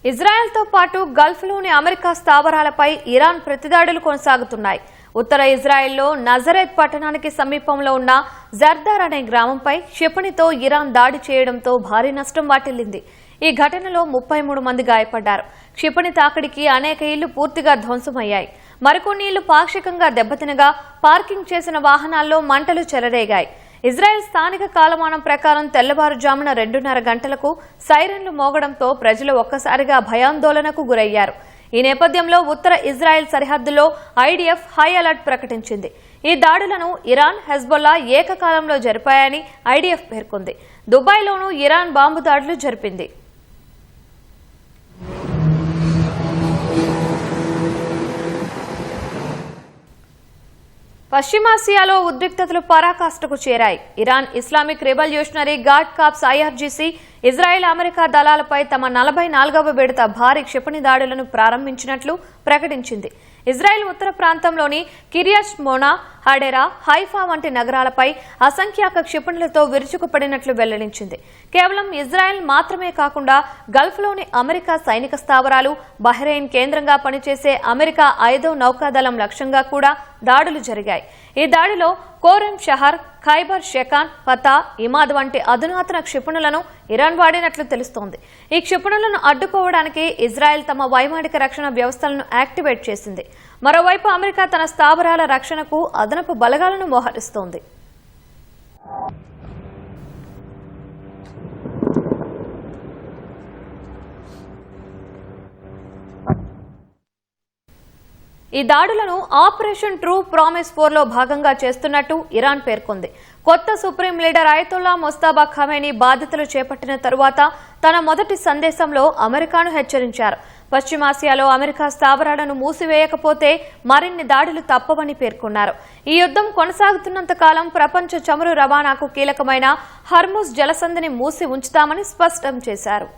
ఇజ్రాయెల్తో పాటు గల్ఫ్లోని America స్థావరాలపై Iran ప్రతిదాడులు కొనసాగుతున్నాయి. ఉత్తర ఇజ్రాయెల్లో Nazareth పట్టణానికి సమీపంలో ఉన్న జర్దార్ అనే గ్రామంపై క్షిపణితో ఇరాన్ దాడి చేయడంతో భారీ నష్టం వాటిల్లింది. ఈ ఘటనలో 33 మంది గాయపడ్డారు. క్షిపణి తాకిడికి అనేక ఇళ్లు పూర్తిగా ధ్వంసమయ్యాయి. మరికొన్ని ఇళ్లు పాక్షికంగా దెబ్బతినగా పార్కింగ్ చేసిన వాహనాల్లో మంటలు చెలరేగాయి. ఇజ్రాయెల్ స్థానిక కాలమానం ప్రకారం తెల్లవారుజామున 2:30 గంటలకు సైరన్లు మోగడంతో ప్రజలు ఒక్కసారిగా భయాందోళనకు గురయ్యారు. ఈ నేపథ్యంలో ఉత్తర ఇజ్రాయెల్ సరిహద్దులో ఐడిఎఫ్ హై అలర్ట్ ప్రకటించింది. ఈ దాడులను ఇరాన్, హెజ్బొల్లా ఏకకాలంలో జరిపాయని ఐడిఎఫ్ పేర్కొంది. దుబాయ్లోనూ ఇరాన్ బాంబు దాడులు జరిపింది. పశ్చిమాసియాలో ఉద్రిక్తతలు పరాకాష్ఠకు చేరాయి. Iran Islamic Revolutionary Guard Corps IRGC Israel, America దళాలపై తమ 44వ విడత భారీ క్షిపణి దాడులను ప్రారంభించినట్లు ప్రకటించింది. ఇజ్రాయెల్ ఉత్తర ప్రాంతంలోని కిర్యత్ మోనా, హడెరా, హైఫా వంటి నగరాలపై అసంఖ్యాక క్షిపణులతో విరుచుకుపడినట్లు వెల్లడించింది. కేవలం ఇజ్రాయెల్ మాత్రమే కాకుండా గల్ఫ్లోని అమెరికా సైనిక స్థావరాలు, బహ్రెయిన్ కేంద్రంగా పనిచేసే అమెరికా 5వ నౌకాదళం లక్ష్యంగా కూడా దాడులు జరిగాయి. ఈ దాడిలో కోరెం షహర్, ఖైబర్ షెకాన్, ఫతా, ఇమాద్ వంటి అధునాతన క్షిపణులను ఇరాన్ వాడినట్లు తెలుస్తోంది. ఈ క్షిపణులను అడ్డుకోవడానికి ఇజ్రాయెల్ తమ వైమానిక రక్షణ వ్యవస్థలను యాక్టివేట్ చేసింది. మరోవైపు అమెరికా తన స్థావరాల రక్షణకు అదనపు బలగాలను మోహరిస్తోంది. ఈ దాడులను ఆపరేషన్ ట్రూ ప్రామిస్ 4లో భాగంగా చేస్తున్నట్టు ఇరాన్ పేర్కొంది. కొత్త సుప్రీం లీడర్ అయతొల్లా మొస్తాబా ఖమేనీ బాధ్యతలు చేపట్టిన తరువాత తన మొదటి సందేశంలో అమెరికాను హెచ్చరించారు. పశ్చిమాసియాలో అమెరికా స్థావరాలను మూసివేయకపోతే మరిన్ని దాడులు తప్పవని పేర్కొన్నారు. ఈ యుద్దం కొనసాగుతున్నంత కాలం ప్రపంచ చమురు రవాణాకు కీలకమైన హర్ముజ్ జలసంధిని మూసి ఉంచుతామని స్పష్టం చేశారు.